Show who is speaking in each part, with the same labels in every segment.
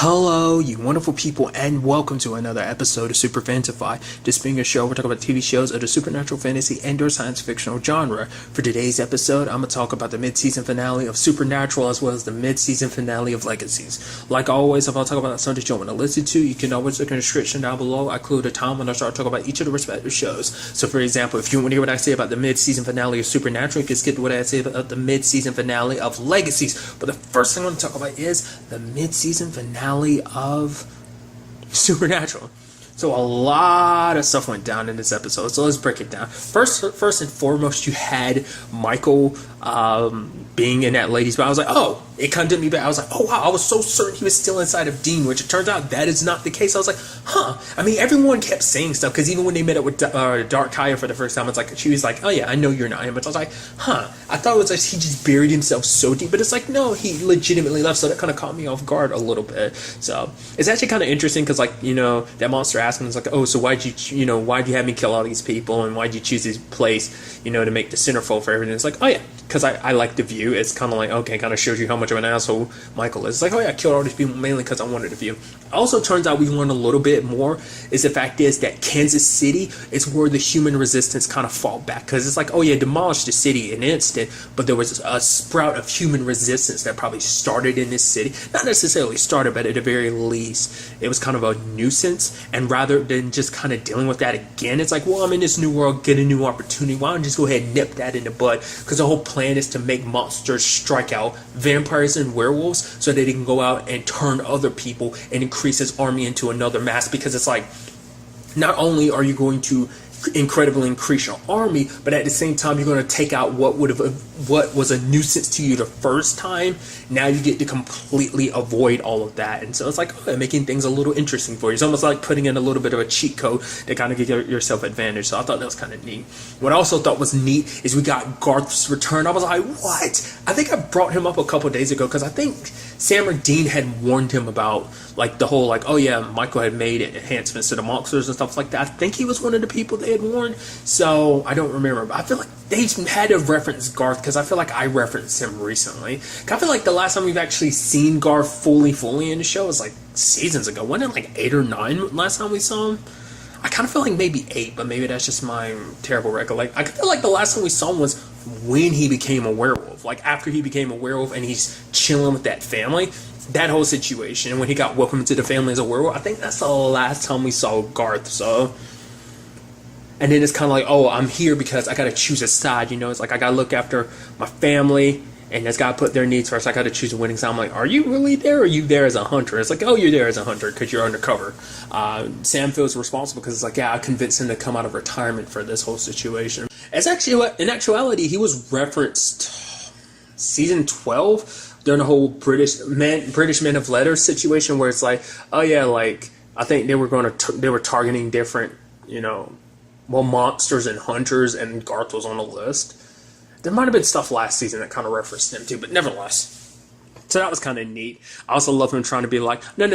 Speaker 1: Hello, you wonderful people, and welcome to another episode of Super-Fanta-Fi. This being a show, we're talking about TV shows of the supernatural, fantasy, and/or science fictional genre. For today's episode, I'm going to talk about the mid-season finale of Supernatural as well as the mid-season finale of Legacies. Like always, if I talk about something you want to listen to, you can always look in the description down below. I include a time when I start talking about each of the respective shows. So, for example, if you want to hear what I say about the mid-season finale of Supernatural, you can skip to what I say about the mid-season finale of Legacies. But the first thing I want to talk about is the mid-season finale of Supernatural. So a lot of stuff went down in this episode, so let's break it down. First and foremost, you had Michael being in that lady's bed. I was like, oh, it kind of did me back. I was like, oh wow, I was so certain he was still inside of Dean, which it turns out that is not the case. I was like, huh. I mean, everyone kept saying stuff, because even when they met up with Dark Kaya for the first time, it's like, she was like, oh yeah, I know you're not him. But I was like, huh. I thought it was like he just buried himself so deep, but it's like, no, he legitimately left, so that kind of caught me off guard a little bit. So it's actually kind of interesting, because like, you know, that monster asked him, it's like, oh, so why'd you have me kill all these people, and why'd you choose this place, you know, to make the centerfold for everything? It's like, oh yeah, because I like the view. It's kind of like, okay, kind of shows you how much of an asshole Michael is. It's like, oh yeah, I killed all these people mainly because I wanted the view. Also, turns out we learned a little bit more is the fact is that Kansas City is where the human resistance kind of fall back, because it's like, oh yeah, demolished the city in an instant, but there was a sprout of human resistance that probably started in this city. Not necessarily started, but at the very least, it was kind of a nuisance, and rather than just kind of dealing with that again, it's like, well, I'm in this new world, get a new opportunity, why don't I just go ahead and nip that in the bud? Because the whole plan is to make monsters strike out vampires and werewolves so that they can go out and turn other people and increase his army into another mass. Because it's like, not only are you going to incredibly increase your army, but at the same time you're going to take out what was a nuisance to you the first time. Now you get to completely avoid all of that, and so it's like, oh, making things a little interesting for you. It's almost like putting in a little bit of a cheat code to kind of give yourself advantage. So I thought that was kind of neat. What I also thought was neat is we got Garth's return. I was like, what? I think I brought him up a couple days ago, because I think Sam or Dean had warned him about like the whole like, oh yeah, Michael had made enhancements to the monsters and stuff like that. I think he was one of the people they had warned, so I don't remember, but I feel like they had to reference Garth, because I feel like I referenced him recently. I feel like the last time we've actually seen Garth fully in the show was like seasons ago. Wasn't it like 8 or 9 last time we saw him? I kind of feel like maybe 8, but maybe that's just my terrible recollection. I feel like the last time we saw him was when he became a werewolf, like after he became a werewolf and he's chilling with that family. That whole situation, and when he got welcomed into the family as a werewolf, I think that's the last time we saw Garth. So, and then it's kind of like, oh, I'm here because I got to choose a side, you know. It's like, I got to look after my family, and it's got to put their needs first. I got to choose a winning side. I'm like, are you really there, or are you there as a hunter? It's like, oh, you're there as a hunter because you're undercover. Sam feels responsible because it's like, yeah, I convinced him to come out of retirement for this whole situation. It's actually, in actuality, he was referenced season 12 during the whole British Men of Letters situation, where it's like, oh yeah, like I think they were targeting different, you know, well, monsters and hunters, and Garth was on the list. There might have been stuff last season that kind of referenced him too, but nevertheless. So that was kind of neat. I also love him trying to be like, no,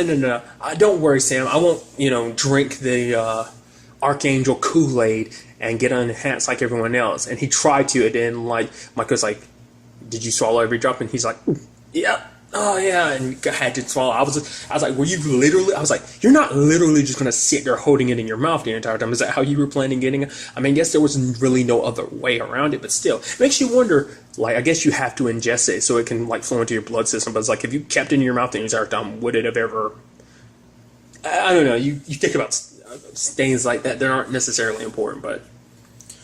Speaker 1: don't worry, Sam, I won't, you know, drink the Archangel Kool-Aid and get enhanced like everyone else. And he tried to, and then like Michael's like, did you swallow every drop? And he's like, yeah. Oh yeah, and had to swallow. I was like, were you literally? I was like, you're not literally just gonna sit there holding it in your mouth the entire time. Is that how you were planning getting it? I mean, I guess there was really no other way around it, but still, it makes you wonder. Like, I guess you have to ingest it so it can like flow into your blood system. But it's like, if you kept it in your mouth the entire time, would it have ever? I don't know. You think about things like that aren't necessarily important, but.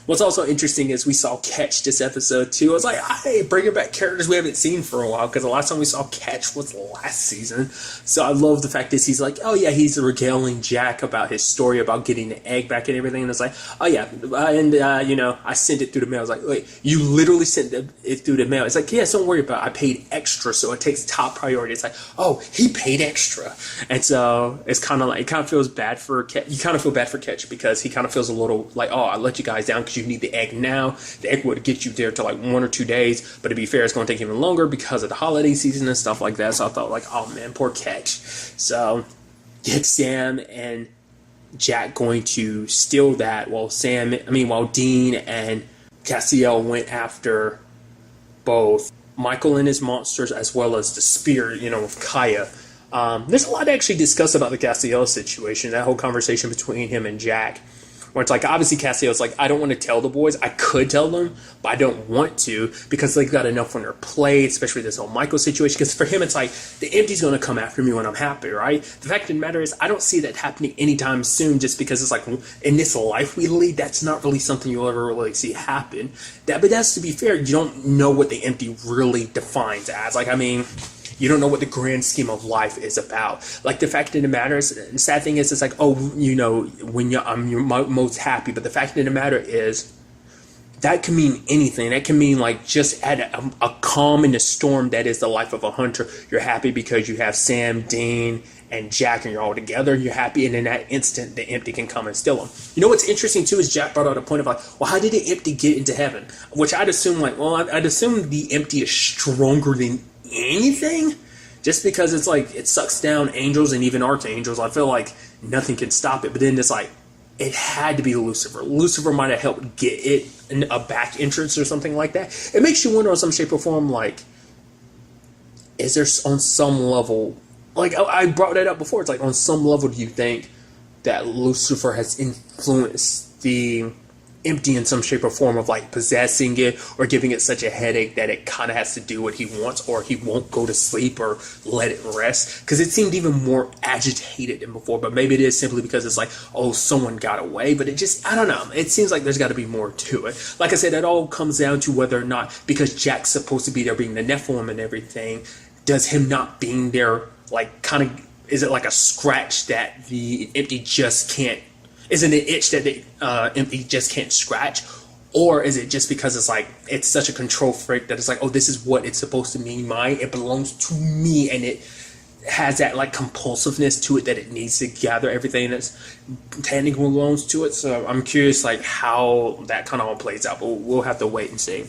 Speaker 1: What's also interesting is we saw Ketch this episode too. I was like, hey, bringing back characters we haven't seen for a while, because the last time we saw Ketch was last season. So I love the fact that he's like, oh yeah, he's regaling Jack about his story about getting the egg back and everything. And it's like, oh yeah, and you know, I sent it through the mail. I was like, wait, you literally sent it through the mail? It's like, yes, don't worry about it. I paid extra, so it takes top priority. It's like, oh, he paid extra. And so it's kind of like, it kind of feels bad for Ketch. You kind of feel bad for Ketch, because he kind of feels a little like, oh, I let you guys down because you need the egg now. The egg would get you there to like 1 or 2 days, but to be fair, it's going to take even longer because of the holiday season and stuff like that. So I thought like, oh man, poor Ketch. So get Sam and Jack going to steal that, while Dean and Castiel went after both Michael and his monsters as well as the spear, you know, of Kaya. There's a lot to actually discuss about the Castiel situation, that whole conversation between him and Jack. Where it's like, obviously Castiel's like, I don't want to tell the boys. I could tell them, but I don't want to because they've got enough on their plate, especially this whole Michael situation. Because for him, it's like, the empty's going to come after me when I'm happy, right? The fact of the matter is, I don't see that happening anytime soon just because it's like, in this life we lead, that's not really something you'll ever really see happen. But that's, to be fair, you don't know what the empty really defines as. Like, I mean, you don't know what the grand scheme of life is about. Like, the fact of the matter is, the sad thing is, it's like, oh, you know, when you're most happy. But the fact of the matter is, that can mean anything. That can mean, like, just at a calm in the storm that is the life of a hunter. You're happy because you have Sam, Dean, and Jack, and you're all together. You're happy, and in that instant, the empty can come and steal them. You know what's interesting, too, is Jack brought out a point of, like, well, how did the empty get into heaven? Which I'd assume, like, well, I'd assume the empty is stronger than anything, just because it's like it sucks down angels and even archangels. I feel like nothing can stop it. But then it's like, it had to be Lucifer. Lucifer might have helped get it in a back entrance or something like that. It makes you wonder on some shape or form, like, is there on some level, like I brought that up before, it's like on some level do you think that Lucifer has influenced the empty in some shape or form of like possessing it or giving it such a headache that it kind of has to do what he wants, or he won't go to sleep or let it rest? Because it seemed even more agitated than before, but maybe it is simply because it's like, oh, someone got away. But it just, I don't know, it seems like there's got to be more to it. Like I said, it all comes down to whether or not, because Jack's supposed to be there being the Nephilim and everything, does him not being there like kind of, is it like a scratch that the empty just can't, isn't it itch that the empty just can't scratch? Or is it just because it's like, it's such a control freak that it's like, oh, this is what it's supposed to mean, mine, it belongs to me, and it has that like compulsiveness to it that it needs to gather everything that's technically belongs to it. So I'm curious like how that kind of all plays out, but we'll have to wait and see.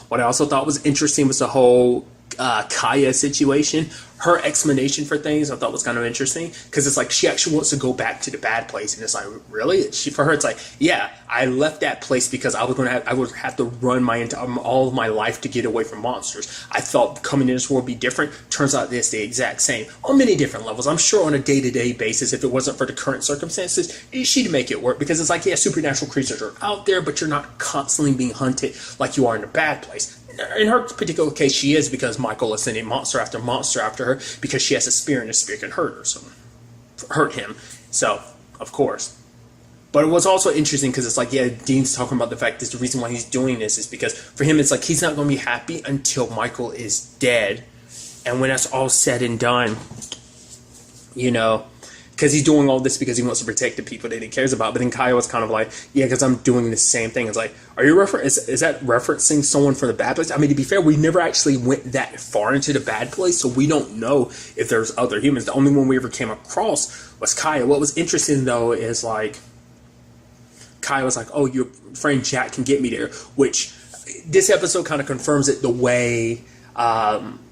Speaker 1: What I also thought was interesting was the whole Kaya situation. Her explanation for things I thought was kind of interesting, because it's like she actually wants to go back to the bad place, and it's like, really? For her, it's like, yeah, I left that place because I would have to run all of my life to get away from monsters. I thought coming in this world would be different. Turns out it's the exact same on many different levels. I'm sure on a day-to-day basis, if it wasn't for the current circumstances, she'd make it work, because it's like, yeah, supernatural creatures are out there, but you're not constantly being hunted like you are in the bad place. In her particular case, she is, because Michael is sending monster after her, because she has a spear, and the spear can hurt him. So, of course. But it was also interesting because it's like, yeah, Dean's talking about the fact that the reason why he's doing this is because for him, it's like he's not going to be happy until Michael is dead. And when that's all said and done, you know, because he's doing all this because he wants to protect the people that he cares about. But then Kaya was kind of like, yeah, because I'm doing the same thing. It's like, are you is that referencing someone from the bad place? I mean, to be fair, we never actually went that far into the bad place, so we don't know if there's other humans. The only one we ever came across was Kaya. What was interesting, though, is like, Kaya was like, oh, your friend Jack can get me there, which this episode kind of confirms it the way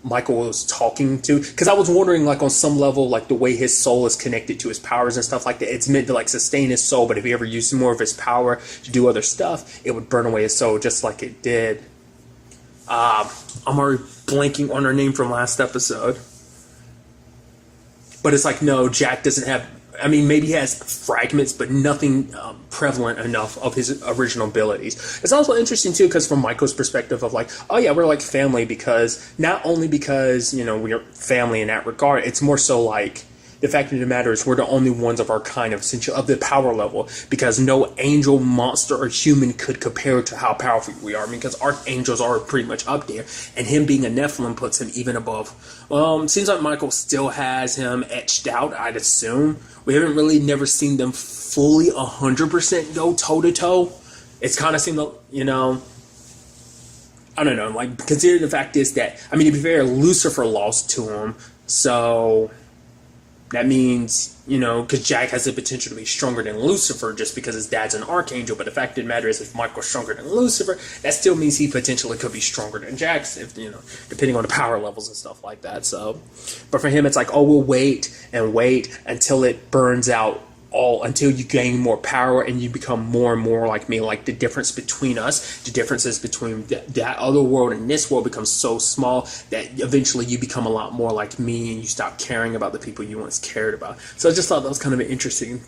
Speaker 1: Michael was talking to, because I was wondering, like, on some level, like the way his soul is connected to his powers and stuff like that, it's meant to like sustain his soul, but if he ever used more of his power to do other stuff, it would burn away his soul, just like it did. I'm already blanking on her name from last episode, but it's like, no, Jack doesn't have, I mean, maybe he has fragments, but nothing prevalent enough of his original abilities. It's also interesting, too, because from Michael's perspective of like, oh, yeah, we're like family, because not only because, you know, we're family in that regard, it's more so like the fact of the matter is we're the only ones of our kind of the power level, because no angel, monster, or human could compare to how powerful we are. I mean, because archangels are pretty much up there, and him being a Nephilim puts him even above. Well, it seems like Michael still has him etched out, I'd assume. We haven't really never seen them fully 100% go toe-to-toe. It's kind of seemed like, you know, I don't know, like, considering the fact is that, I mean, to be fair, Lucifer lost to him, so that means, you know, because Jack has the potential to be stronger than Lucifer just because his dad's an archangel, but the fact of the matter is if Michael's stronger than Lucifer, that still means he potentially could be stronger than Jack's, if, you know, depending on the power levels and stuff like that. So, but for him, it's like, oh, we'll wait and wait until it burns out all until you gain more power and you become more and more like me. Like the difference between us, the differences between that other world and this world becomes so small that eventually you become a lot more like me and you stop caring about the people you once cared about. So I just thought that was kind of an interesting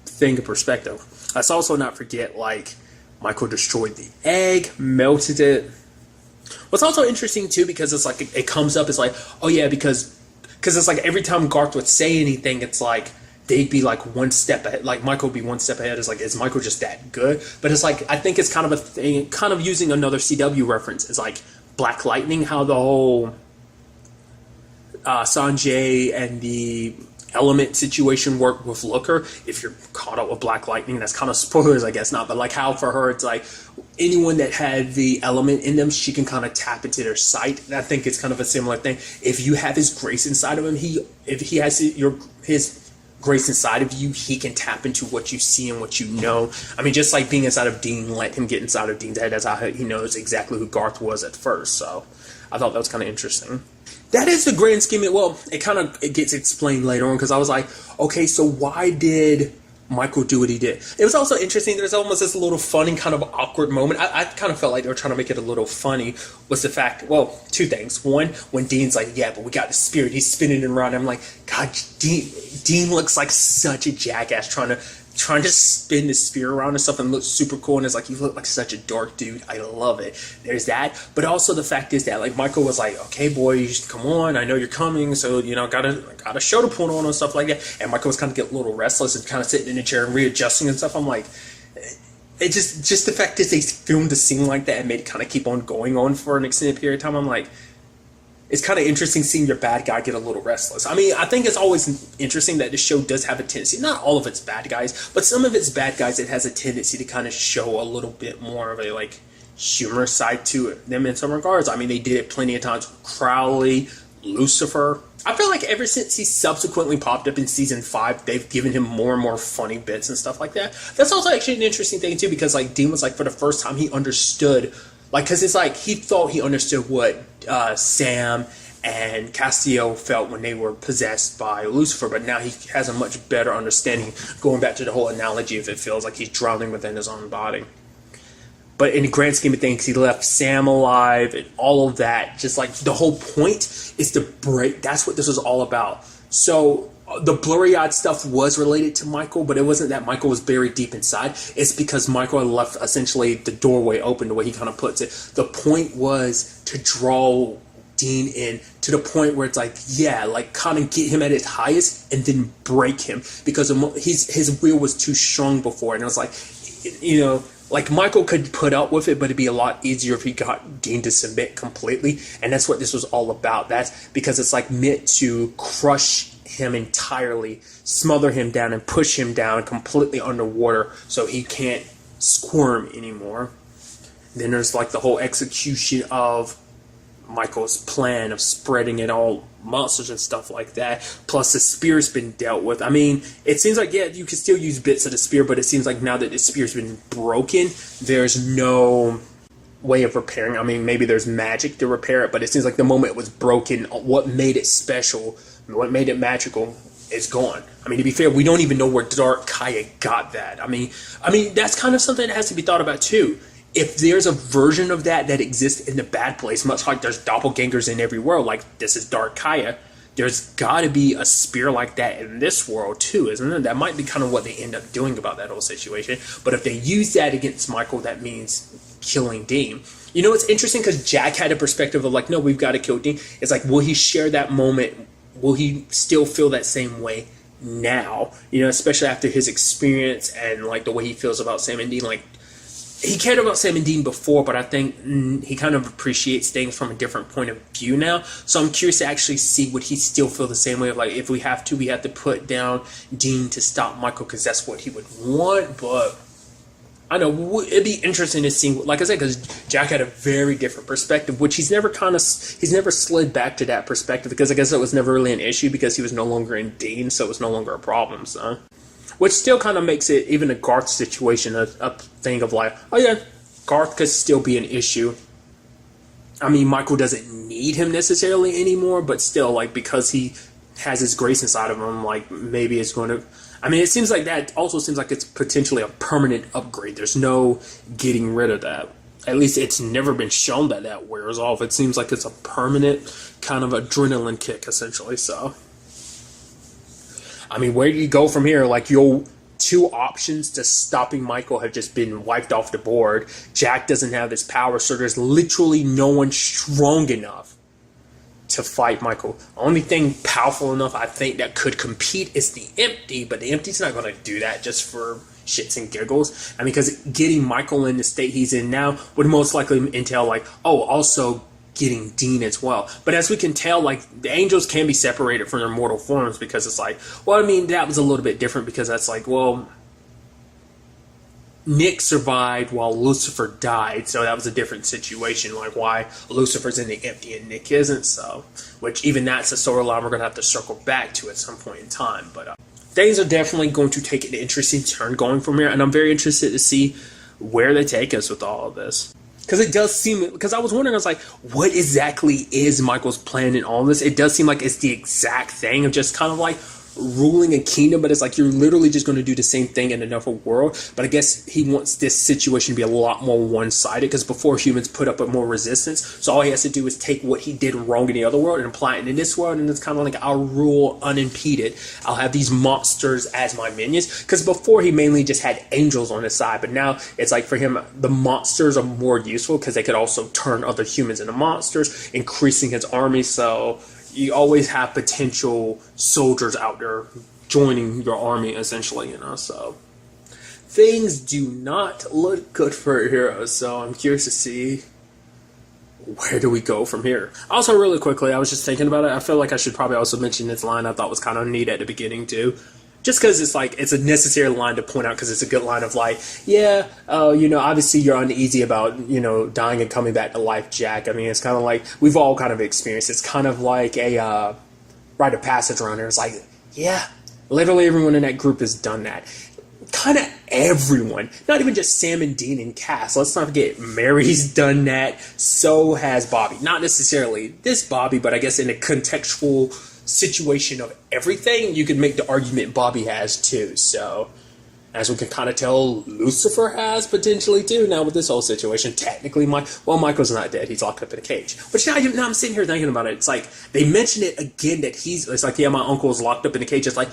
Speaker 1: thing of perspective. Let's also not forget, like, Michael destroyed the egg, melted it. What's also interesting too, because it's like it comes up, it's like, oh yeah, because it's like every time Garth would say anything, it's like they'd be like one step ahead. Like Michael would be one step ahead. It's like, is Michael just that good? But it's like, I think it's kind of a thing, kind of using another CW reference. It's like Black Lightning, how the whole Sanjay and the element situation worked with Looker. If you're caught up with Black Lightning, that's kind of spoilers, I guess not. But like how for her, it's like anyone that had the element in them, she can kind of tap into their sight. And I think it's kind of a similar thing. If you have his grace inside of him, if he has his grace inside of you, he can tap into what you see and what you know. I mean, just like being inside of Dean, let him get inside of Dean's head. That's how he knows exactly who Garth was at first. So I thought that was kind of interesting. That is the grand scheme. Well, it gets explained later on, because I was like, okay, so why did Michael do what he did? It was also interesting. There's almost this little funny kind of awkward moment. I kind of felt like they were trying to make it a little funny. Was the fact, well, two things. One, when Dean's like, yeah, but we got the spirit. He's spinning it around. I'm like, God, Dean looks like such a jackass trying to spin the spear around and stuff and look super cool. And it's like, you look like such a dark dude. I love it. There's that. But also the fact is that, like, Michael was like, okay, boys, come on. I know you're coming. So, you know, got a show to put on and stuff like that. And Michael was kind of getting a little restless and kind of sitting in the chair and readjusting and stuff. I'm like, it just the fact is they filmed the scene like that and made it kind of keep on going on for an extended period of time. I'm like, it's kind of interesting seeing your bad guy get a little restless. I mean, I think it's always interesting that the show does have a tendency, not all of its bad guys, but some of its bad guys, it has a tendency to kind of show a little bit more of a, like, humor side to them in some regards. I mean, they did it plenty of times with Crowley, Lucifer. I feel like ever since he subsequently popped up in season 5, they've given him more and more funny bits and stuff like that. That's also actually an interesting thing too, because like Dean was like, for the first time he understood, like, because it's like he thought he understood what Sam and Castiel felt when they were possessed by Lucifer, but now he has a much better understanding, going back to the whole analogy of it feels like he's drowning within his own body. But in the grand scheme of things, he left Sam alive and all of that. Just like the whole point is to break. That's what this was all about. So the blurry-eyed stuff was related to Michael, but it wasn't that Michael was buried deep inside. It's because Michael had left essentially the doorway open, the way he kind of puts it. The point was to draw Dean in to the point where it's like, yeah, like kind of get him at his highest and then break him, because his will was too strong before. And it was like, you know, like Michael could put up with it, but it'd be a lot easier if he got Dean to submit completely. And that's what this was all about. That's because it's like meant to crush him entirely, smother him down and push him down completely underwater so he can't squirm anymore. Then there's like the whole execution of Michael's plan of spreading it all monsters and stuff like that. Plus the spear's been dealt with. I mean, it seems like, yeah, you can still use bits of the spear, but it seems like now that the spear's been broken, there's no way of repairing. I mean, maybe there's magic to repair it, but it seems like the moment it was broken, what made it special, what made it magical, is gone. I mean, to be fair, we don't even know where Dark Kaya got that. I mean, that's kind of something that has to be thought about too. If there's a version of that exists in the bad place, much like there's doppelgangers in every world, like this is Dark Kaya, there's got to be a spear like that in this world too, isn't it? That might be kind of what they end up doing about that whole situation. But if they use that against Michael, that means killing Dean. You know, it's interesting because Jack had a perspective of like, no, we've got to kill Dean. It's like, will he share that moment? Will he still feel that same way now? You know, especially after his experience and like the way he feels about Sam and Dean. Like, he cared about Sam and Dean before, but I think he kind of appreciates things from a different point of view now. So I'm curious to actually see, would he still feel the same way of like, if we have to put down Dean to stop Michael because that's what he would want. But I know it'd be interesting to see, like I said, because Jack had a very different perspective, which he's never slid back to that perspective, because I guess it was never really an issue because he was no longer in Dean, so it was no longer a problem. So. Which still kind of makes it, even a Garth situation, a thing of like, oh yeah, Garth could still be an issue. I mean, Michael doesn't need him necessarily anymore, but still, like, because he has his grace inside of him, like, maybe it's going to, I mean, it seems like that also seems like it's potentially a permanent upgrade. There's no getting rid of that. At least it's never been shown that that wears off. It seems like it's a permanent kind of adrenaline kick, essentially. So, I mean, where do you go from here? Like, your two options to stopping Michael have just been wiped off the board. Jack doesn't have this power, so there's literally no one strong enough to fight Michael. Only thing powerful enough, I think, that could compete is the Empty, but the Empty's not going to do that just for shits and giggles. I mean, because getting Michael in the state he's in now would most likely entail, like, oh, also getting Dean as well. But as we can tell, like, the angels can be separated from their mortal forms, because it's like, well, I mean, that was a little bit different, because that's like, well, Nick survived while Lucifer died, so that was a different situation, like why Lucifer's in the Empty and Nick isn't. So, which even that's a storyline we're going to have to circle back to at some point in time. But things are definitely going to take an interesting turn going from here, and I'm very interested to see where they take us with all of this. Because it does seem, because I was wondering, I was like, what exactly is Michael's plan in all this? It does seem like it's the exact thing of just kind of like ruling a kingdom, but it's like you're literally just going to do the same thing in another world. But I guess he wants this situation to be a lot more one-sided, because before humans put up a more resistance, so all he has to do is take what he did wrong in the other world and apply it in this world, and it's kind of like, I'll rule unimpeded. I'll have these monsters as my minions, because before he mainly just had angels on his side, but now it's like for him the monsters are more useful because they could also turn other humans into monsters, increasing his army. So you always have potential soldiers out there joining your army, essentially, you know. So things do not look good for heroes. So I'm curious to see, where do we go from here? Also, really quickly, I was just thinking about it. I feel like I should probably also mention this line I thought was kind of neat at the beginning too. Just because it's like, it's a necessary line to point out, because it's a good line of like, yeah, you know, obviously you're uneasy about, you know, dying and coming back to life, Jack. I mean, it's kind of like, we've all kind of experienced. It's kind of like a rite of passage around here. It's like, yeah, literally everyone in that group has done that. Kind of everyone, not even just Sam and Dean and Cass. Let's not forget, Mary's done that. So has Bobby. Not necessarily this Bobby, but I guess in a contextual situation of everything, you could make the argument Bobby has too. So, as we can kind of tell, Lucifer has potentially too. Now with this whole situation, technically, Michael's not dead. He's locked up in a cage. But now I'm sitting here thinking about it. It's like, they mention it again that it's like, yeah, my uncle's locked up in a cage. It's like,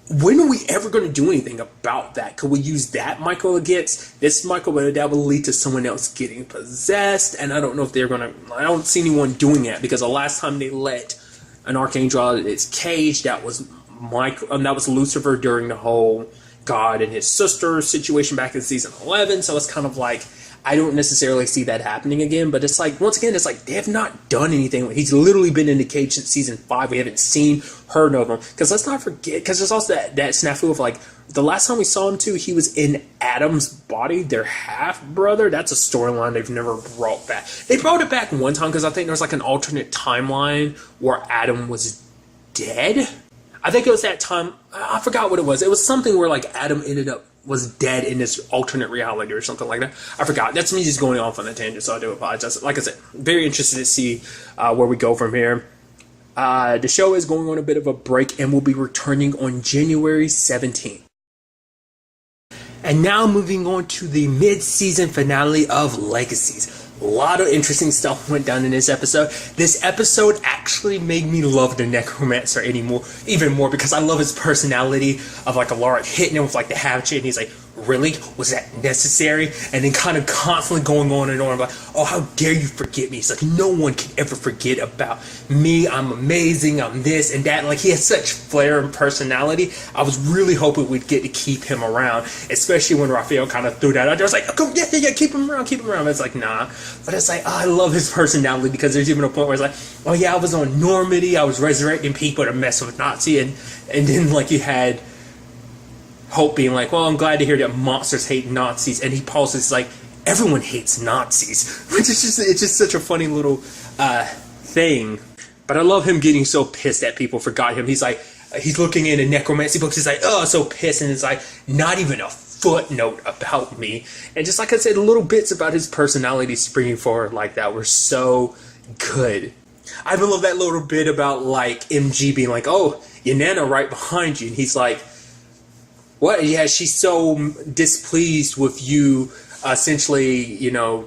Speaker 1: when are we ever going to do anything about that? Could we use that Michael against this Michael? But that will lead to someone else getting possessed. And I don't know if they're going to, I don't see anyone doing that, because the last time they let an archangel out of its cage, that was that was Lucifer during the whole God and his sister situation back in season 11. So it's kind of like, I don't necessarily see that happening again. But it's like, once again, it's like they have not done anything. He's literally been in the cage since season 5. We haven't seen, heard of him. Because let's not forget, because there's also that snafu of like, the last time we saw him too, he was in Adam's body, their half-brother. That's a storyline they've never brought back. They brought it back one time because I think there was like an alternate timeline where Adam was dead. I think it was that time, I forgot what it was. It was something where like Adam was dead in this alternate reality or something like that. I forgot. That's me just going off on a tangent, so I do apologize. Like I said, very interested to see where we go from here. The show is going on a bit of a break and will be returning on January 17th. And now moving on to the mid-season finale of Legacies. A lot of interesting stuff went down in this episode. This episode actually made me love the Necromancer even more, because I love his personality of like Alaric hitting him with like the hatchet, and he's like, really? Was that necessary? And then kind of constantly going on and on, like, oh, how dare you forget me? It's like, no one can ever forget about me. I'm amazing. I'm this and that. Like, he has such flair and personality. I was really hoping we'd get to keep him around, especially when Raphael kind of threw that out there. I was like, oh, yeah, keep him around. But it's like, nah. But it's like, oh, I love his personality, because there's even a point where it's like, oh yeah, I was on Normandy. I was resurrecting people to mess with Nazi. And then like you had Hope being like, well, I'm glad to hear that monsters hate Nazis, and he pauses like, everyone hates Nazis, which is it's just such a funny little thing. But I love him getting so pissed that people forgot him. He's like, he's looking in necromancy books, he's like, oh, so pissed, and it's like, not even a footnote about me. And just like I said, little bits about his personality springing forward like that were so good. I even love that little bit about like MG being like, oh, your Nana right behind you, and he's like, What? Yeah, she's so displeased with you essentially,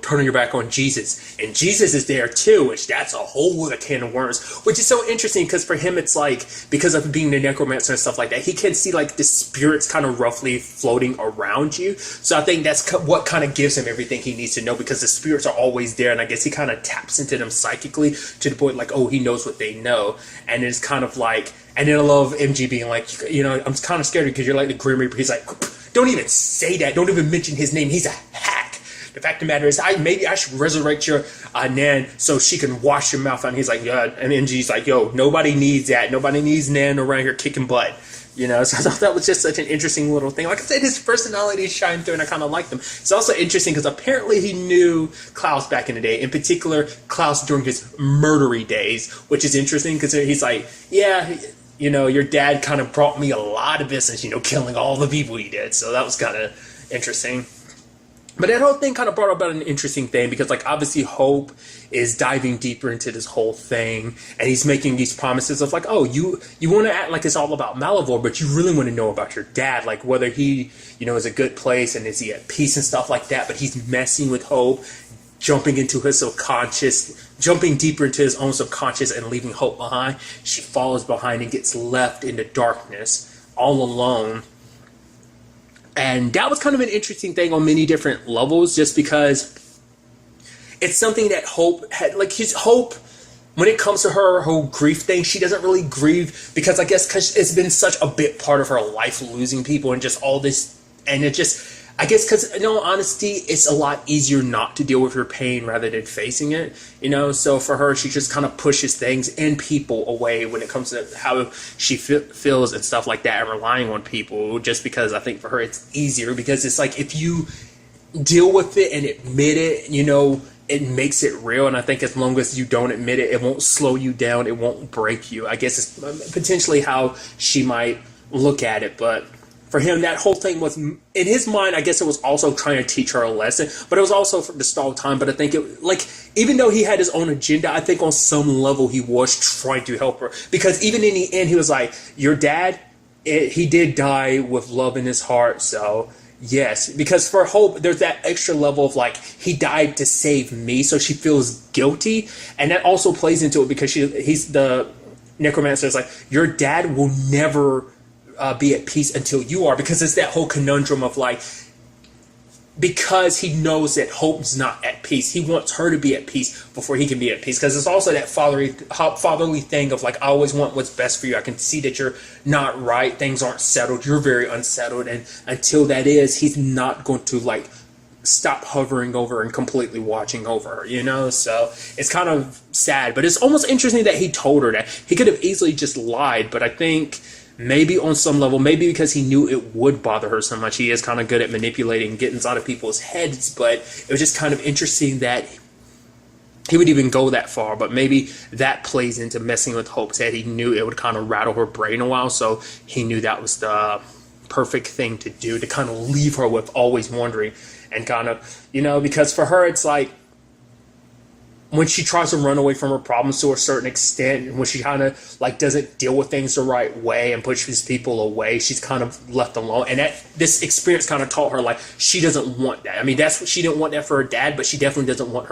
Speaker 1: turning your back on Jesus. And Jesus is there too, which that's a whole other can of worms, which is so interesting because for him, it's like, because of being the necromancer and stuff like that, he can see like the spirits kind of roughly floating around you. So I think that's what kind of gives him everything he needs to know, because the spirits are always there. And I guess he kind of taps into them psychically to the point like, oh, he knows what they know. And it's kind of like, and then I love MG being like, I'm kind of scared because you're like the Grim Reaper. He's like, don't even say that. Don't even mention his name. He's a hack. The fact of the matter is, maybe I should resurrect your Nan so she can wash your mouth out. And he's like, yeah. And MG's like, yo, nobody needs that. Nobody needs Nan around here kicking butt. So I thought that was just such an interesting little thing. Like I said, his personality shined through, and I kind of liked him. It's also interesting because apparently he knew Klaus back in the day. In particular, Klaus during his murdery days, which is interesting because he's like, yeah, your dad kind of brought me a lot of business, killing all the people he did. So that was kind of interesting. But that whole thing kind of brought about an interesting thing because, like, obviously Hope is diving deeper into this whole thing, and he's making these promises of like, oh, you want to act like it's all about Malivore, but you really want to know about your dad, like whether he, is a good place and is he at peace and stuff like that. But he's messing with Hope, jumping into his subconscious, jumping deeper into his own subconscious and leaving Hope behind. She follows behind and gets left in the darkness all alone. And that was kind of an interesting thing on many different levels, just because it's something that Hope had, like his Hope, when it comes to her whole grief thing, she doesn't really grieve because I guess because it's been such a big part of her life, losing people and just all this. And it just, I guess because in all honesty, it's a lot easier not to deal with her pain rather than facing it, So for her, she just kind of pushes things and people away when it comes to how she feels and stuff like that, and relying on people. Just because I think for her it's easier, because it's like if you deal with it and admit it, it makes it real. And I think as long as you don't admit it, it won't slow you down. It won't break you. I guess it's potentially how she might look at it, but. For him, that whole thing was, in his mind, I guess it was also trying to teach her a lesson, but it was also for the stall time. But I think even though he had his own agenda, I think on some level he was trying to help her. Because even in the end, he was like, your dad, he did die with love in his heart. So yes, because for Hope, there's that extra level of like, he died to save me. So she feels guilty. And that also plays into it because he's the necromancer is like, your dad will never be at peace until you are, because it's that whole conundrum of like, because he knows that Hope's not at peace, he wants her to be at peace before he can be at peace, because it's also that fatherly thing of like, I always want what's best for you. I can see that you're not right, things aren't settled, you're very unsettled, and until that is, he's not going to like stop hovering over and completely watching over her, so it's kind of sad. But it's almost interesting that he told her that. He could have easily just lied, but I think maybe on some level, maybe because he knew it would bother her so much, he is kind of good at manipulating, getting inside of people's heads. But it was just kind of interesting that he would even go that far. But maybe that plays into messing with Hope's head. He knew it would kind of rattle her brain a while, so he knew that was the perfect thing to do, to kind of leave her with always wondering, and kind of, because for her, it's like, when she tries to run away from her problems to a certain extent, and when she kind of like doesn't deal with things the right way and pushes people away, she's kind of left alone. And this experience kind of taught her like she doesn't want that. I mean, that's what she didn't want that for her dad, but she definitely doesn't want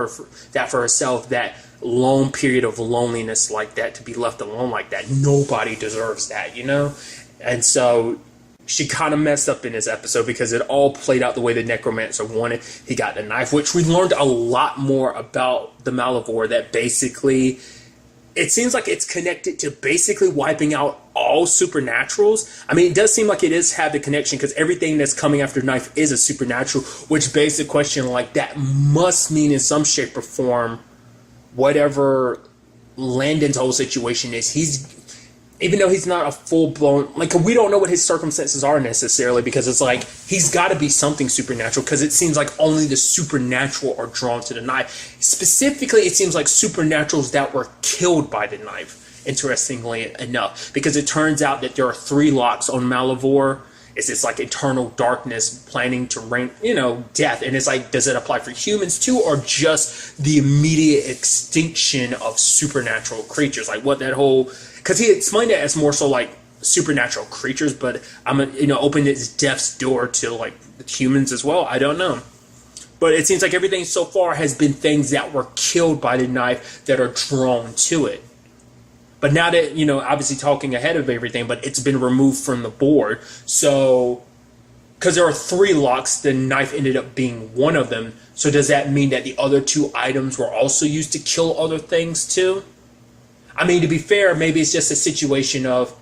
Speaker 1: that for herself. That long period of loneliness like that, to be left alone like that. Nobody deserves that, And so she kind of messed up in this episode because it all played out the way the necromancer wanted. He got the knife, which we learned a lot more about the Malivore, that basically it seems like it's connected to basically wiping out all supernaturals. I mean, it does seem like it is have the connection because everything that's coming after the knife is a supernatural, which begs the question like that must mean in some shape or form whatever Landon's whole situation is, even though he's not a full-blown, like, we don't know what his circumstances are necessarily, because it's like, he's got to be something supernatural, because it seems like only the supernatural are drawn to the knife. Specifically, it seems like supernaturals that were killed by the knife, interestingly enough, because it turns out that there are 3 locks on Malivore. It's this like eternal darkness planning to reign, death. And it's like, does it apply for humans too, or just the immediate extinction of supernatural creatures? Like what that whole, because he explained it as more so like supernatural creatures, but I'm open its death's door to like humans as well. I don't know. But it seems like everything so far has been things that were killed by the knife that are drawn to it. But now that, obviously talking ahead of everything, but it's been removed from the board. So, because there are 3 locks, the knife ended up being one of them. So does that mean that the other 2 items were also used to kill other things too? I mean, to be fair, maybe it's just a situation of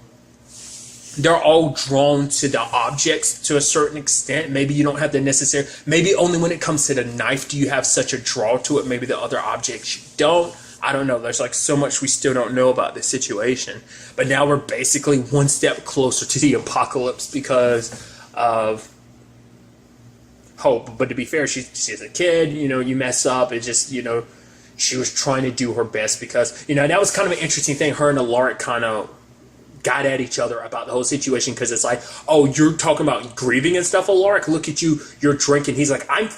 Speaker 1: they're all drawn to the objects to a certain extent. Maybe you don't have the necessary, maybe only when it comes to the knife do you have such a draw to it. Maybe the other objects you don't. I don't know. There's like so much we still don't know about this situation. But now we're basically one step closer to the apocalypse because of Hope. But to be fair, she's a kid. You mess up. It just, she was trying to do her best because, that was kind of an interesting thing. Her and Alaric kind of got at each other about the whole situation because it's like, oh, you're talking about grieving and stuff, Alaric. Look at you, you're drinking. He's like, I'm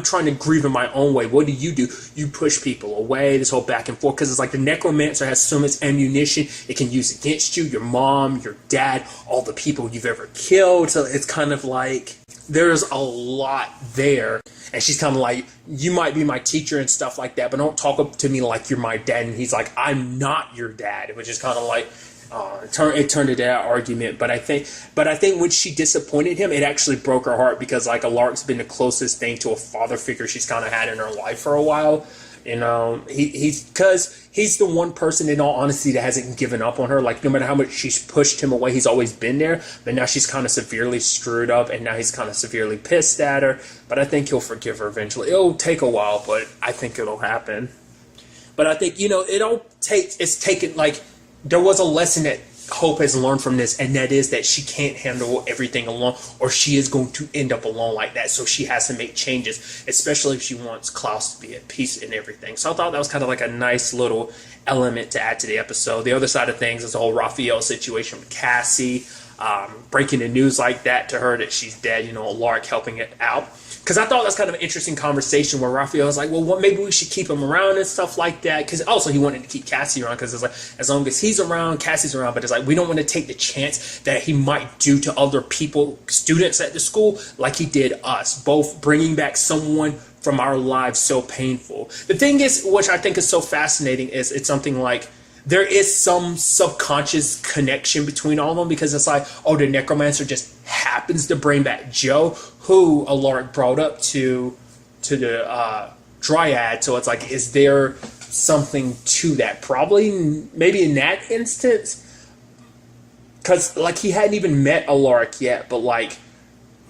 Speaker 1: trying to grieve in my own way. What do? You push people away, this whole back and forth, because it's like the necromancer has so much ammunition it can use against you, your mom, your dad, all the people you've ever killed. So it's kind of like there's a lot there. And she's kind of like, you might be my teacher and stuff like that, but don't talk up to me like you're my dad. And he's like, I'm not your dad, which is kind of like, it turned into that argument. But I think when she disappointed him, it actually broke her heart because like Alaric's been the closest thing to a father figure she's kind of had in her life for a while. He's the one person, in all honesty, that hasn't given up on her. Like, no matter how much she's pushed him away, he's always been there. But now she's kind of severely screwed up, and now he's kind of severely pissed at her. But I think he'll forgive her eventually. It'll take a while, but I think it'll happen. But I think, it's taken, like, there was a lesson that Hope has learned from this, and that is that she can't handle everything alone, or she is going to end up alone like that. So she has to make changes, especially if she wants Klaus to be at peace and everything. So I thought that was kind of like a nice little element to add to the episode. The other side of things is the whole Raphael situation with Cassie, breaking the news like that to her that she's dead, Alaric helping it out. Because I thought that's kind of an interesting conversation where Raphael was like, well, maybe we should keep him around and stuff like that. Because also he wanted to keep Cassie around because it's like, as long as he's around, Cassie's around. But it's like, we don't want to take the chance that he might do to other people, students at the school, like he did us. Both bringing back someone from our lives so painful. The thing is, which I think is so fascinating, is it's something like, there is some subconscious connection between all of them because it's like, oh, the necromancer just happens to bring back Joe, who Alaric brought up to the Dryad. So it's like, is there something to that? Probably, maybe in that instance, because like he hadn't even met Alaric yet, but like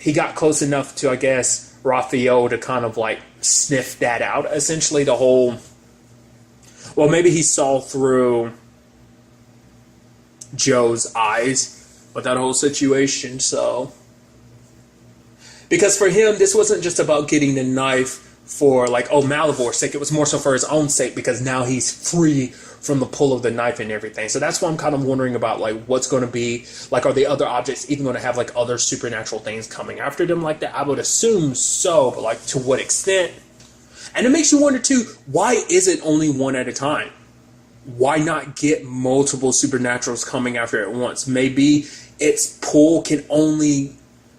Speaker 1: he got close enough to, I guess, Raphael to kind of like sniff that out. Essentially, the whole. Well, maybe he saw through Joe's eyes with that whole situation, so. Because for him, this wasn't just about getting the knife for, like, Malivor's sake. It was more so for his own sake because now he's free from the pull of the knife and everything. So that's why I'm kind of wondering about, like, what's going to be, like, are the other objects even going to have, like, other supernatural things coming after them like that? I would assume so, but, like, to what extent? And it makes you wonder, too, why is it only one at a time? Why not get multiple supernaturals coming after it at once? Maybe its pull can only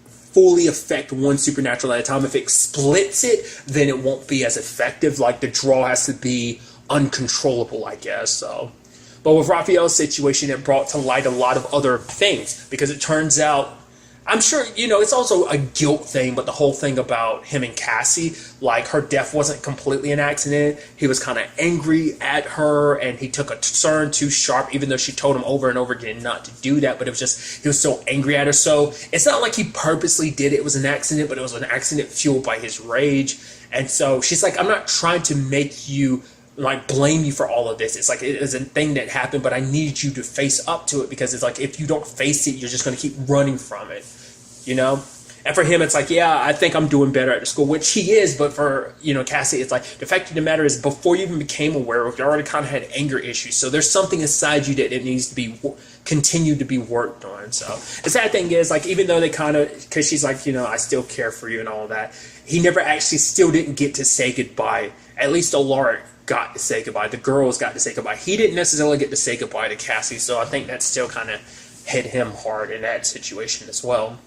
Speaker 1: fully affect one supernatural at a time. If it splits it, then it won't be as effective. Like, the draw has to be uncontrollable, I guess. So, but with Raphael's situation, it brought to light a lot of other things. Because it turns out, I'm sure, it's also a guilt thing, but the whole thing about him and Cassie, like, her death wasn't completely an accident. He was kind of angry at her, and he took a turn too sharp, even though she told him over and over again not to do that, but it was just, he was so angry at her. So it's not like he purposely did it. It was an accident, but it was an accident fueled by his rage. And so she's like, I'm not trying to make you, like, blame you for all of this. It's like, it is a thing that happened, but I need you to face up to it, because it's like, if you don't face it, you're just going to keep running from it. And for him, it's like, yeah, I think I'm doing better at the school, which he is. But for, Cassie, it's like, the fact of the matter is, before you even became aware of it, you already kind of had anger issues. So there's something inside you that it needs to be continued to be worked on. So the sad thing is, like, even though they kind of, because she's like, I still care for you and all that, he never actually still didn't get to say goodbye. At least Alaric got to say goodbye. The girls got to say goodbye. He didn't necessarily get to say goodbye to Cassie. So I think that's still kind of hit him hard in that situation as well.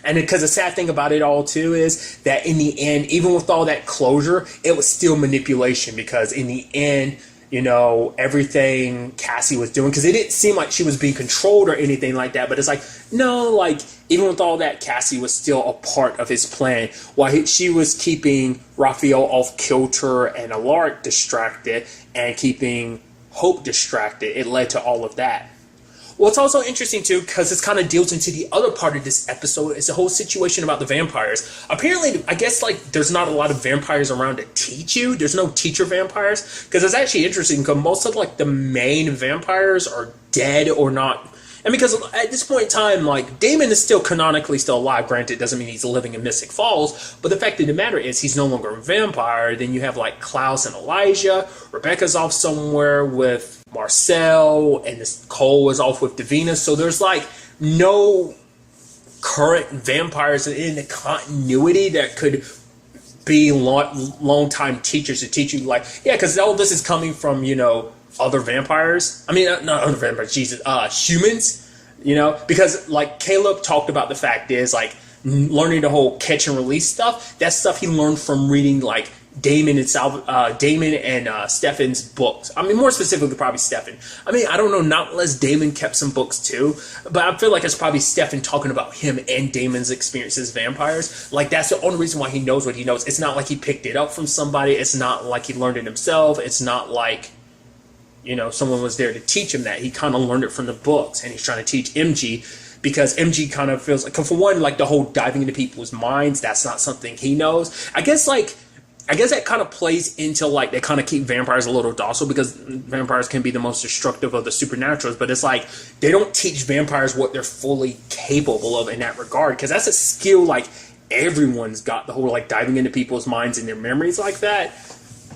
Speaker 1: And because the sad thing about it all too is that in the end, even with all that closure, it was still manipulation, because in the end, you know, everything Cassie was doing, because it didn't seem like she was being controlled or anything like that, but it's like, no, like, even with all that, Cassie was still a part of his plan. While she was keeping Raphael off kilter and Alaric distracted and keeping Hope distracted, it led to all of that. Well, it's also interesting, too, because this kind of deals into the other part of this episode. It's the whole situation about the vampires. Apparently, I guess, like, there's not a lot of vampires around to teach you. There's no teacher vampires. Because it's actually interesting, because most of, like, the main vampires are dead or not. And because at this point in time, like, Damon is still canonically still alive. Granted, it doesn't mean he's living in Mystic Falls. But the fact of the matter is he's no longer a vampire. Then you have, like, Klaus and Elijah. Rebecca's off somewhere with Marcel, and this Cole is off with Davina. So there's like no current vampires in the continuity that could be long time teachers to teach you, like, yeah, because all this is coming from, you know, other vampires. I mean, not other vampires, Jesus, humans, you know, because like Caleb talked about the fact is like learning the whole catch and release stuff. That's stuff he learned from reading like Damon and Stefan's books. I mean, more specifically, probably Stefan. I mean, I don't know, not unless Damon kept some books too, but I feel like it's probably Stefan talking about him and Damon's experiences as vampires. Like, that's the only reason why he knows what he knows. It's not like he picked it up from somebody. It's not like he learned it himself. It's not like, you know, someone was there to teach him that. He kind of learned it from the books, and he's trying to teach MG. Because MG kind of feels like, for one, like the whole diving into people's minds, that's not something he knows. I guess that kind of plays into, like, they kind of keep vampires a little docile, because vampires can be the most destructive of the supernaturals, but it's like, they don't teach vampires what they're fully capable of in that regard, because that's a skill, like, everyone's got, the whole, like, diving into people's minds and their memories like that.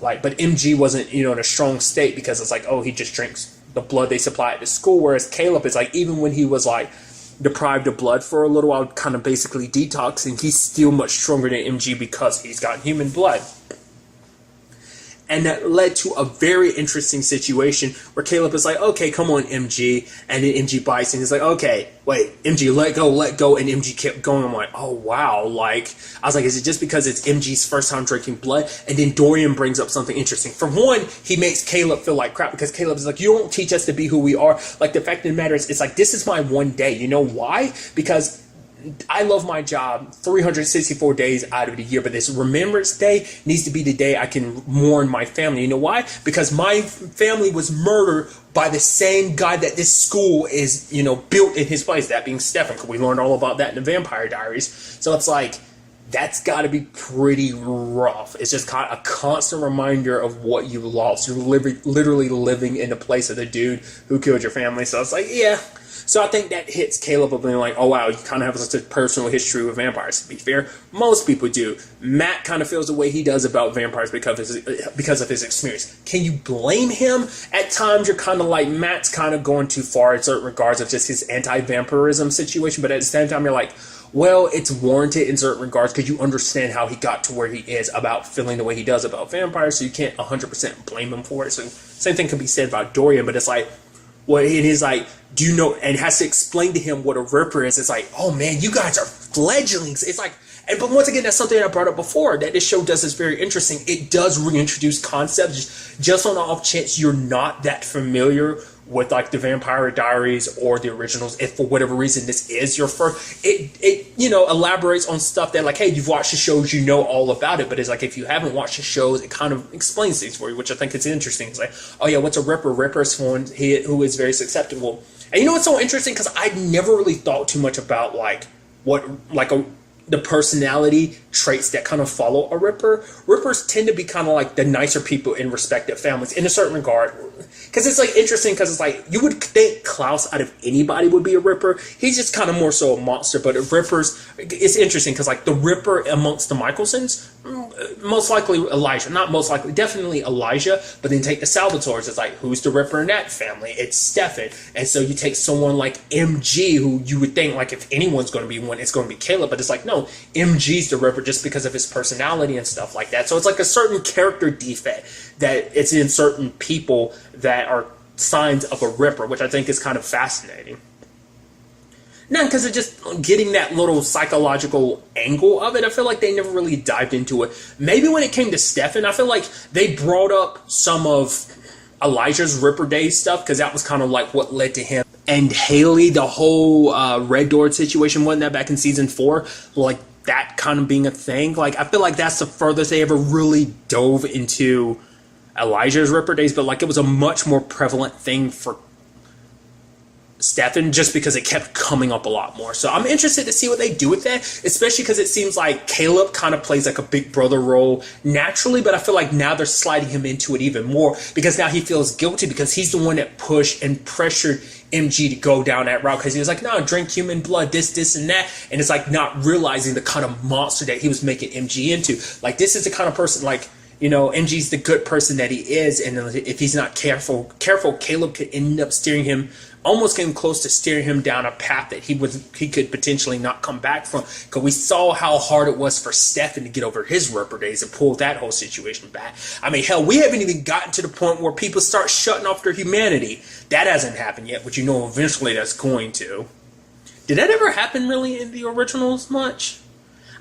Speaker 1: Like, but MG wasn't, you know, in a strong state, because it's like, oh, he just drinks the blood they supply at the school, whereas Caleb is like, even when he was, like, deprived of blood for a little while, kind of basically detoxing, he's still much stronger than MG because he's got human blood. And that led to a very interesting situation where Caleb is like, okay, come on, MG. And then MG bites and he's like, okay, wait, MG, let go. And MG kept going. I'm like, oh, wow. Like, I was like, is it just because it's MG's first time drinking blood? And then Dorian brings up something interesting. For one, he makes Caleb feel like crap, because Caleb is like, you don't teach us to be who we are. Like, the fact of the matter is, it's like, this is my one day. You know why? Because I love my job 364 days out of the year, but this Remembrance Day needs to be the day I can mourn my family. You know why? Because my family was murdered by the same guy that this school is, you know, built in his place, that being Stefan, because we learned all about that in the Vampire Diaries. So it's like, that's got to be pretty rough. It's just kind of a constant reminder of what you lost. You're literally living in the place of the dude who killed your family. So it's like, yeah. So I think that hits Caleb of being like, oh, wow, you kind of have such a personal history with vampires. To be fair, most people do. Matt kind of feels the way he does about vampires because of his experience. Can you blame him? At times, you're kind of like, Matt's kind of going too far in certain regards of just his anti-vampirism situation. But at the same time, you're like, well, it's warranted in certain regards because you understand how he got to where he is about feeling the way he does about vampires. So you can't 100% blame him for it. So same thing can be said about Dorian, but it's like, well, it is like, do you know, and has to explain to him what a Ripper is. It's like, oh man, you guys are fledglings. It's like, but once again, that's something I brought up before, that this show does is very interesting. It does reintroduce concepts just on the off chance you're not that familiar with like the Vampire Diaries or the originals. If for whatever reason this is your first, it you know, elaborates on stuff that like, hey, you've watched the shows, you know all about it. But it's like, if you haven't watched the shows, it kind of explains things for you, which I think is interesting. It's like, oh yeah, what's a Ripper? Ripper is someone who is very susceptible. And you know what's so interesting? Because I never really thought too much about like what like the personality traits that kind of follow a Ripper. Rippers tend to be kind of like the nicer people in respective families in a certain regard. Because it's like interesting, because it's like, you would think Klaus out of anybody would be a Ripper. He's just kind of more so a monster. But Rippers, it's interesting because like the Ripper amongst the Michelsons, most likely Elijah, not most likely, definitely Elijah. But then take the Salvatores, it's like, who's the Ripper in that family? It's Stefan. And so you take someone like MG, who you would think like if anyone's going to be one, it's going to be Caleb. But it's like, no, MG's the Ripper just because of his personality and stuff like that. So it's like a certain character defect that it's in certain people that are signs of a Ripper, which I think is kind of fascinating. Not because of just getting that little psychological angle of it. I feel like they never really dived into it. Maybe when it came to Stefan, I feel like they brought up some of Elijah's Ripper Day stuff, because that was kind of like what led to him. And Haley, the whole Red Door situation, wasn't that back in season 4? Like, that kind of being a thing. Like, I feel like that's the furthest they ever really dove into Elijah's Ripper Days, but like it was a much more prevalent thing for Stefan, just because it kept coming up a lot more. So I'm interested to see what they do with that, especially because it seems like Caleb kind of plays like a big brother role naturally, but I feel like now they're sliding him into it even more, because now he feels guilty because he's the one that pushed and pressured MG to go down that route, because he was like, no, drink human blood, this, and that. And it's like not realizing the kind of monster that he was making MG into. Like, this is the kind of person, like, you know, MG's the good person that he is, and if he's not careful, Caleb could end up steering him, almost getting close to steering him down a path that he could potentially not come back from. Because we saw how hard it was for Stefan to get over his Ripper Days and pull that whole situation back. I mean, hell, we haven't even gotten to the point where people start shutting off their humanity. That hasn't happened yet, but you know eventually that's going to. Did that ever happen really in the originals much?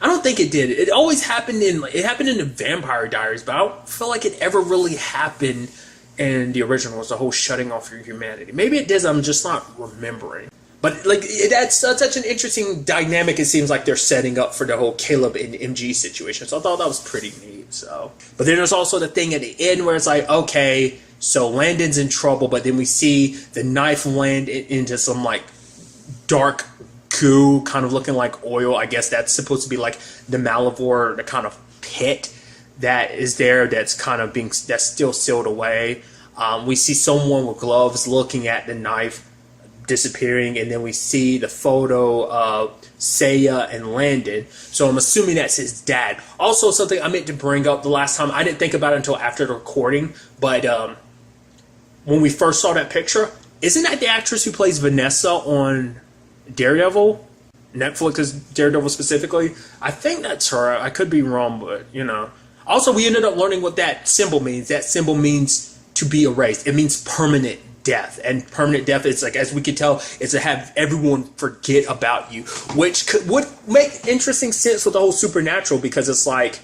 Speaker 1: I don't think it did. It always happened in the Vampire Diaries, but I don't feel like it ever really happened in the originals, the whole shutting off your humanity. Maybe it did, I'm just not remembering. But like, that's such an interesting dynamic it seems like they're setting up for the whole Caleb and MG situation. So I thought that was pretty neat. So, but then there's also the thing at the end where it's like, okay, so Landon's in trouble, but then we see the knife land into some like dark goo, kind of looking like oil. I guess that's supposed to be like the Malivore, the kind of pit that is there, that's still sealed away. We see someone with gloves looking at the knife disappearing, and then we see the photo of Seiya and Landon. So I'm assuming that's his dad. Also, something I meant to bring up the last time, I didn't think about it until after the recording, but when we first saw that picture, isn't that the actress who plays Vanessa on Daredevil? Netflix's Daredevil specifically? I think that's her. I could be wrong, but you know. Also, we ended up learning what that symbol means. That symbol means to be erased. It means permanent death. And permanent death is, like, as we can tell, is to have everyone forget about you. Which would make interesting sense with the whole supernatural, because it's like,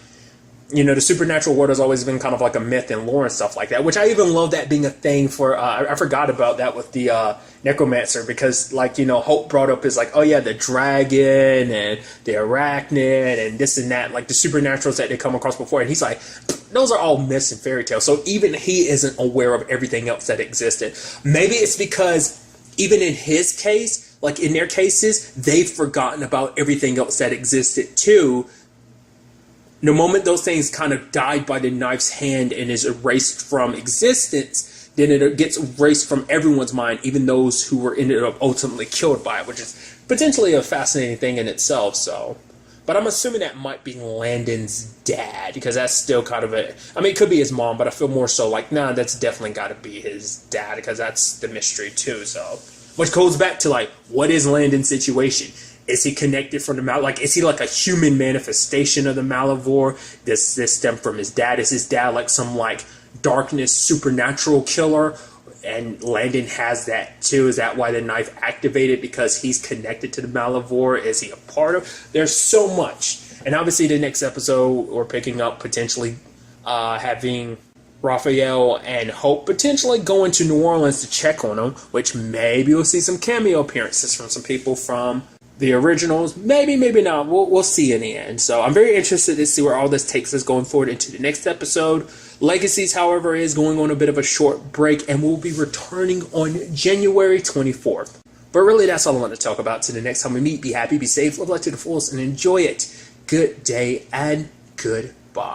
Speaker 1: you know, the supernatural world has always been kind of like a myth and lore and stuff like that, which I even love that being a thing for, I forgot about that with the Necromancer, because, like, you know, Hope brought up is like, oh yeah, the dragon and the arachnid and this and that, like the supernaturals that they come across before, and he's like, those are all myths and fairy tales. So even he isn't aware of everything else that existed. Maybe it's because even in his case, like in their cases, they've forgotten about everything else that existed too. The moment those things kind of died by the knife's hand and is erased from existence, then it gets erased from everyone's mind, even those who were ended up ultimately killed by it, which is potentially a fascinating thing in itself. So, but I'm assuming that might be Landon's dad, because that's still kind of a, I mean, it could be his mom, but I feel more so like, nah, that's definitely got to be his dad, because that's the mystery too. So, which goes back to like, what is Landon's situation? Is he connected from the like? Is he like a human manifestation of the Malivore? Does this stem from his dad? Is his dad like some like darkness supernatural killer? And Landon has that too. Is that why the knife activated? Because he's connected to the Malivore? Is he a part of? There's so much. And obviously the next episode we're picking up potentially having Raphael and Hope potentially going to New Orleans to check on him, which maybe we'll see some cameo appearances from some people from the originals. Maybe, maybe not. We'll see in the end. So I'm very interested to see where all this takes us going forward into the next episode. Legacies, however, is going on a bit of a short break, and we'll be returning on January 24th. But really, that's all I want to talk about. Till the next time we meet, be happy, be safe, live life to the fullest, and enjoy it. Good day and goodbye.